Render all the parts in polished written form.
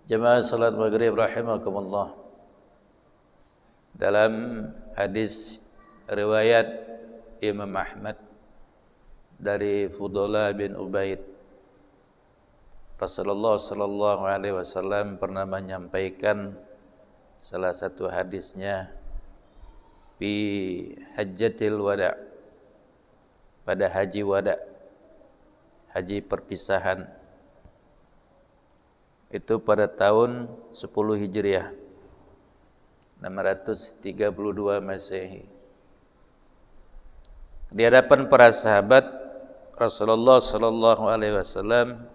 Jemaah salat maghrib rahimakumullah. Dalam hadis riwayat Imam Ahmad dari Fudhalah bin Ubaid, Rasulullah sallallahu alaihi wasallam pernah menyampaikan salah satu hadisnya di Hajjatil Wada', pada haji wada', haji perpisahan. Itu pada tahun 10 Hijriah 632 Masehi. Di hadapan para sahabat, Rasulullah sallallahu alaihi wasallam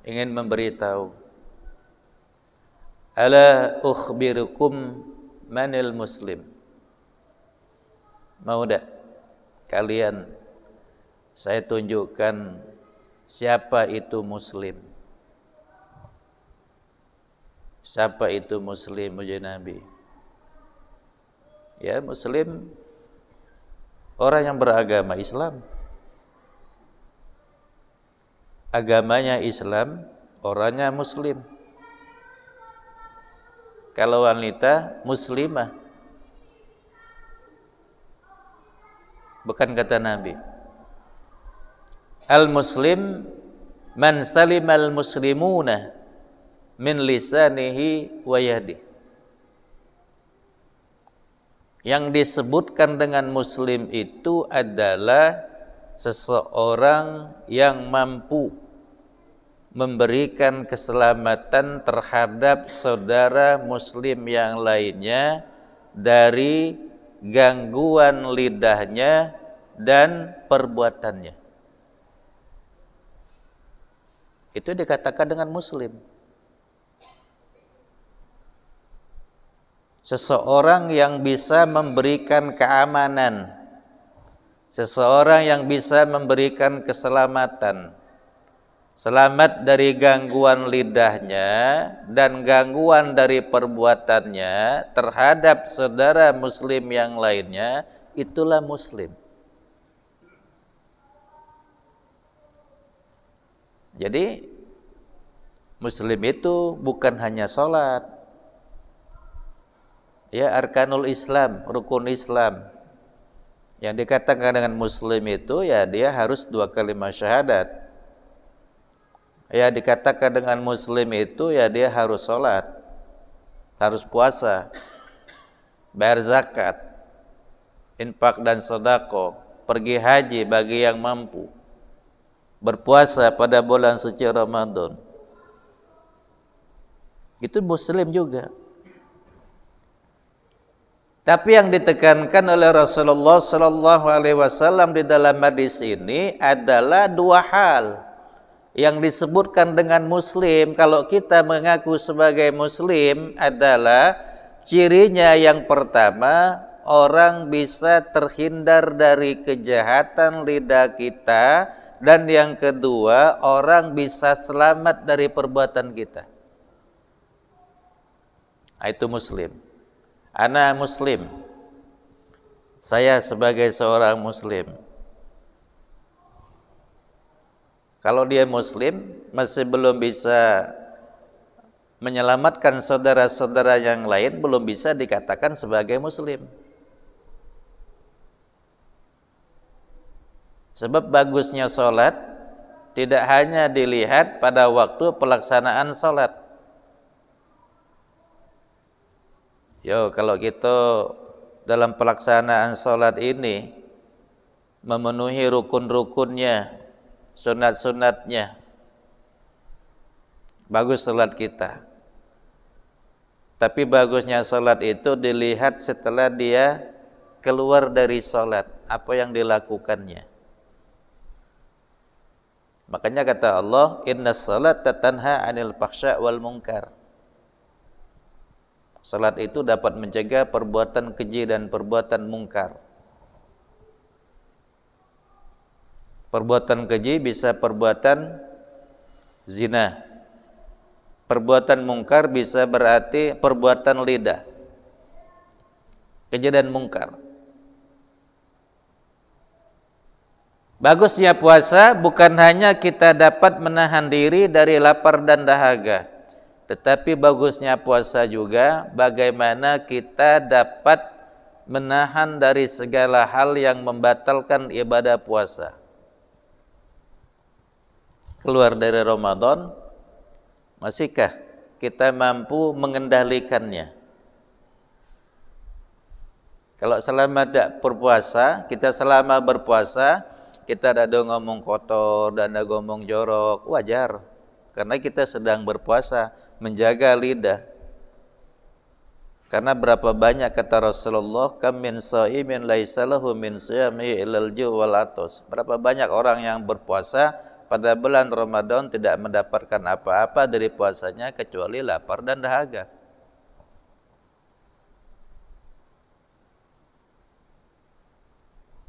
ingin memberitahu, ala ukhbirukum manil muslim. Mau tak kalian saya tunjukkan siapa itu muslim? Siapa itu muslim, uji Nabi? Ya, muslim orang yang beragama Islam. Agamanya Islam, orangnya muslim. Kalau wanita muslimah. Bukan kata Nabi. Al-muslim man salimal muslimuna min lisanihi wa yadihi. Yang disebutkan dengan muslim itu adalah seseorang yang mampu memberikan keselamatan terhadap saudara muslim yang lainnya dari gangguan lidahnya dan perbuatannya. Itu dikatakan dengan muslim. Seseorang yang bisa memberikan keamanan, seseorang yang bisa memberikan keselamatan, selamat dari gangguan lidahnya dan gangguan dari perbuatannya terhadap saudara muslim yang lainnya, itulah muslim. Jadi muslim itu bukan hanya sholat, ya, arkanul Islam, rukun Islam. Yang dikatakan dengan muslim itu ya dia harus 2 kalimat syahadat. Ya, dikatakan dengan muslim itu ya dia harus sholat, harus puasa, bayar zakat, infak dan sedekah, pergi haji bagi yang mampu, berpuasa pada bulan suci Ramadan. Itu muslim juga. Tapi yang ditekankan oleh Rasulullah sallallahu alaihi wasallam di dalam hadis ini adalah 2 hal yang disebutkan dengan muslim. Kalau kita mengaku sebagai muslim adalah cirinya yang pertama, orang bisa terhindar dari kejahatan lidah kita, dan yang kedua, orang bisa selamat dari perbuatan kita. Itu muslim. Ana muslim. Saya sebagai seorang muslim. Kalau dia muslim masih belum bisa menyelamatkan saudara-saudara yang lain, belum bisa dikatakan sebagai muslim. Sebab bagusnya sholat tidak hanya dilihat pada waktu pelaksanaan sholat. Kalau kita dalam pelaksanaan sholat ini memenuhi rukun-rukunnya, sunat-sunatnya, bagus sholat kita. Tapi bagusnya sholat itu dilihat setelah dia keluar dari sholat, apa yang dilakukannya. Makanya kata Allah, innas salata tanha 'anil fahsya wal munkar. Salat itu dapat mencegah perbuatan keji dan perbuatan mungkar. Perbuatan keji bisa perbuatan zina. Perbuatan mungkar bisa berarti perbuatan lidah. Keji dan mungkar. Bagusnya puasa bukan hanya kita dapat menahan diri dari lapar dan dahaga, Tetapi bagusnya puasa juga bagaimana kita dapat menahan dari segala hal yang membatalkan ibadah puasa. Keluar dari Ramadan, masihkah kita mampu mengendalikannya? Kalau selama tidak berpuasa, kita selama berpuasa, kita ada ngomong kotor dan ada ngomong jorok, wajar. Karena kita sedang berpuasa, menjaga lidah. Karena berapa banyak kata Rasulullah, kam min shaimin laisa lahu min siyamihi illal ju' wal atos. Berapa banyak orang yang berpuasa pada bulan Ramadan tidak mendapatkan apa-apa dari puasanya kecuali lapar dan dahaga.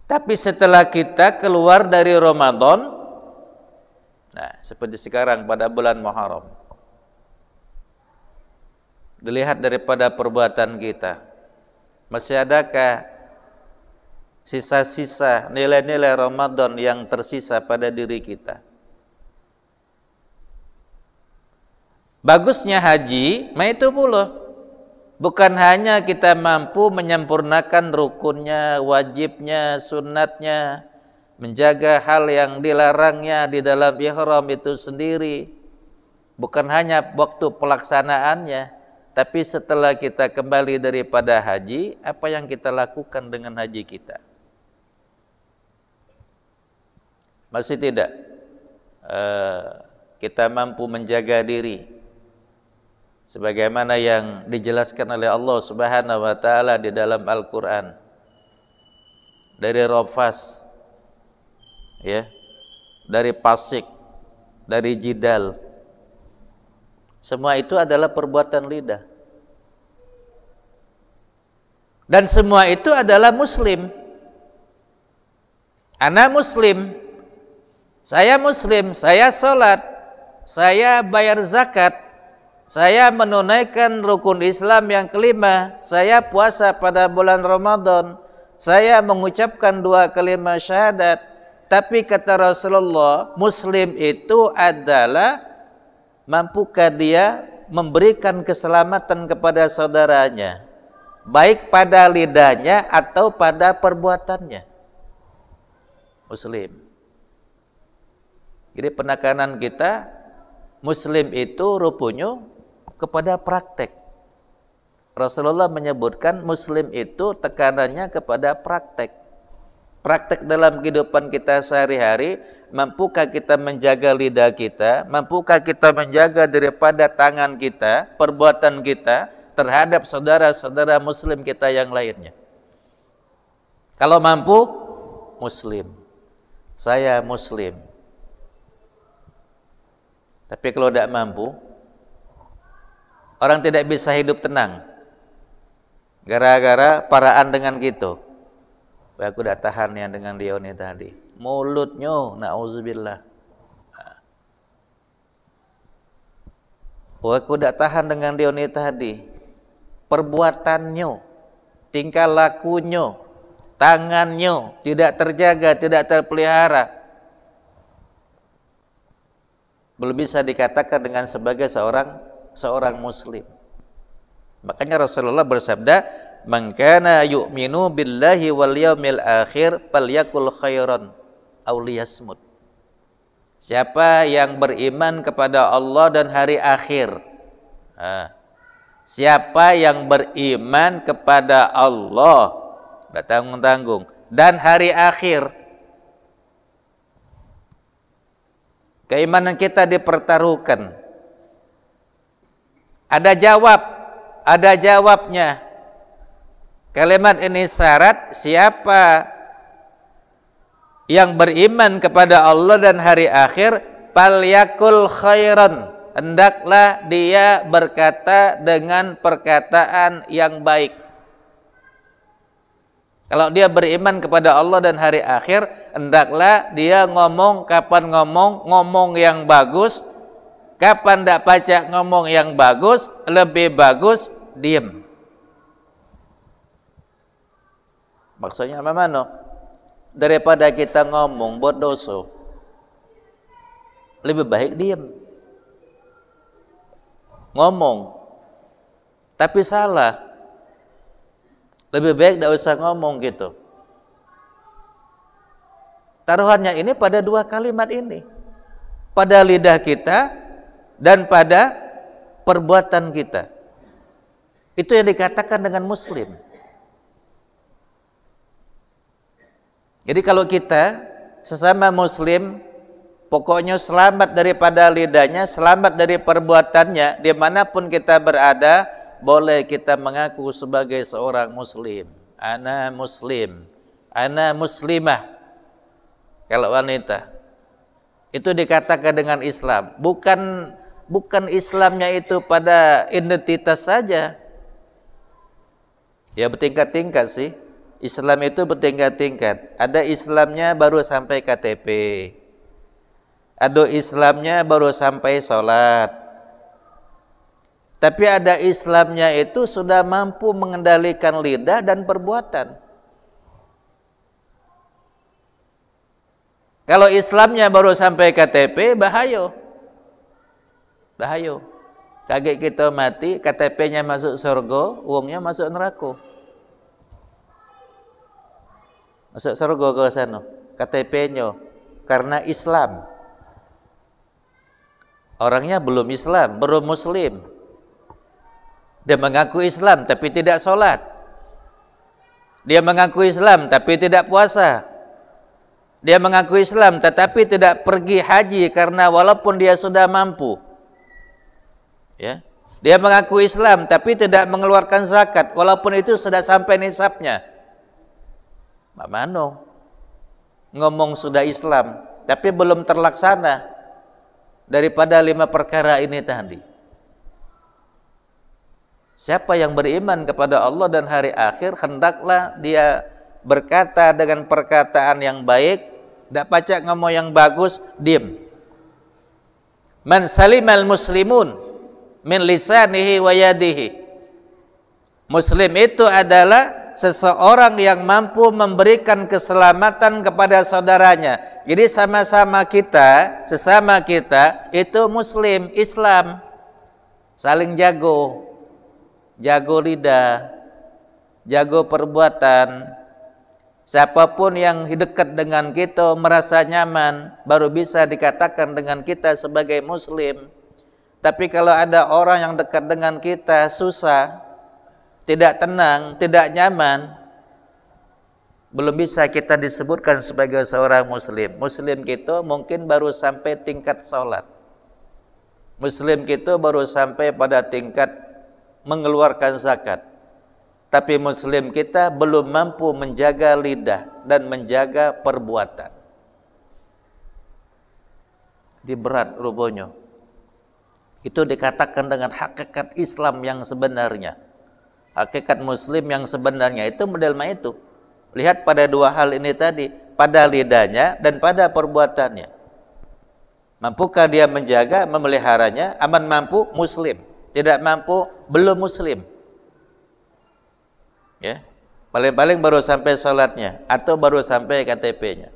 Tapi setelah kita keluar dari Ramadan, nah seperti sekarang pada bulan Muharram, dilihat daripada perbuatan kita, masih adakah sisa-sisa nilai-nilai Ramadan yang tersisa pada diri kita? Bagusnya haji, itu pula. Bukan hanya kita mampu menyempurnakan rukunnya, wajibnya, sunatnya, menjaga hal yang dilarangnya di dalam ihram itu sendiri. Bukan hanya waktu pelaksanaannya, tapi setelah kita kembali daripada haji, apa yang kita lakukan dengan haji kita? Masih tidak kita mampu menjaga diri sebagaimana yang dijelaskan oleh Allah Subhanahu wa taala di dalam Al-Qur'an. Dari rafas, ya, dari pasik, dari jidal. Semua itu adalah perbuatan lidah. Dan semua itu adalah muslim. Ana muslim, saya sholat, saya bayar zakat, saya menunaikan rukun Islam yang kelima, saya puasa pada bulan Ramadan, saya mengucapkan 2 kalimat syahadat. Tapi kata Rasulullah, muslim itu adalah mampukah dia memberikan keselamatan kepada saudaranya, baik pada lidahnya atau pada perbuatannya. Muslim. Jadi penekanan kita, muslim itu rupanya kepada praktek. Rasulullah menyebutkan muslim itu tekanannya kepada praktek. Praktek dalam kehidupan kita sehari-hari, mampukah kita menjaga lidah kita, mampukah kita menjaga daripada tangan kita, perbuatan kita terhadap saudara-saudara muslim kita yang lainnya. Kalau mampu, muslim. Saya muslim. Tapi kalau tidak mampu, orang tidak bisa hidup tenang gara-gara paraan dengan gitu. Aku udah tahan yang dengan dia ini tadi. Mulutnya, na'udzubillah. Aku udah tahan dengan dia ini tadi. Perbuatannya, tingkah lakunya, tangannya tidak terjaga, tidak terpelihara. Belum bisa dikatakan dengan sebagai seorang muslim. Makanya Rasulullah bersabda, "Man kana yu'minu billahi wal yaumil akhir falyakul khairan aw liyasmut." Siapa yang beriman kepada Allah dan hari akhir. Siapa yang beriman kepada Allah, tidak tanggung-tanggung, dan hari akhir. Keimanan kita dipertaruhkan. Ada jawabnya. Kalimat ini syarat siapa yang beriman kepada Allah dan hari akhir, falyakul khairan, hendaklah dia berkata dengan perkataan yang baik. Kalau dia beriman kepada Allah dan hari akhir, hendaklah dia ngomong, kapan ngomong yang bagus. Kapan tidak baca ngomong yang bagus, lebih bagus diam. Maksudnya apa mana? Daripada kita ngomong buat dosa, lebih baik diam. ngomong, tapi salah. Lebih baik tidak usah ngomong gitu. Taruhannya ini pada dua kalimat ini, pada lidah kita dan pada perbuatan kita. Itu yang dikatakan dengan muslim. Jadi kalau kita sesama muslim, pokoknya selamat daripada lidahnya, selamat dari perbuatannya, dimanapun kita berada, boleh kita mengaku sebagai seorang muslim. Ana muslim, ana muslimah. Kalau wanita, itu dikatakan dengan Islam. Bukan Islamnya itu pada identitas saja. Ya bertingkat-tingkat sih. Islam itu bertingkat-tingkat. Ada Islamnya baru sampai KTP. Ada Islamnya baru sampai sholat. Tapi ada Islamnya itu sudah mampu mengendalikan lidah dan perbuatan. Kalau Islamnya baru sampai KTP, bahayo. Bahayo. Kaget kita mati, KTP-nya masuk surga, uangnya masuk neraka. Masuk surga ke sana, KTP-nya karena Islam. Orangnya belum Islam, belum muslim. Dia mengaku Islam tapi tidak sholat. Dia mengaku Islam tapi tidak puasa. Dia mengaku Islam tetapi tidak pergi haji karena walaupun dia sudah mampu. Ya. Dia mengaku Islam tapi tidak mengeluarkan zakat walaupun itu sudah sampai nisabnya. Mak mano ngomong sudah Islam tapi belum terlaksana daripada 5 perkara ini tadi. Siapa yang beriman kepada Allah dan hari akhir, hendaklah dia berkata dengan perkataan yang baik, tidak pacak ngomong yang bagus, diam. Man salimal muslimun min lisanihi wa yadihi. Muslim itu adalah seseorang yang mampu memberikan keselamatan kepada saudaranya. Jadi sama-sama kita, sesama kita itu muslim, Islam. Saling jago. Jago lidah, jago perbuatan. Siapapun yang dekat dengan kita merasa nyaman, baru bisa dikatakan dengan kita sebagai muslim. Tapi kalau ada orang yang dekat dengan kita susah, tidak tenang, tidak nyaman, belum bisa kita disebutkan sebagai seorang muslim. Muslim kita mungkin baru sampai tingkat sholat. Muslim kita baru sampai pada tingkat mengeluarkan zakat. Tapi muslim kita belum mampu menjaga lidah dan menjaga perbuatan. Di berat rupanya. Itu dikatakan dengan hakikat Islam yang sebenarnya. Hakikat muslim yang sebenarnya itu model itu. Lihat pada dua hal ini tadi, pada lidahnya dan pada perbuatannya. Mampukah dia menjaga, memeliharanya? Aman mampu, muslim. Tidak mampu, belum muslim. Ya, paling-paling baru sampai salatnya atau baru sampai KTP-nya.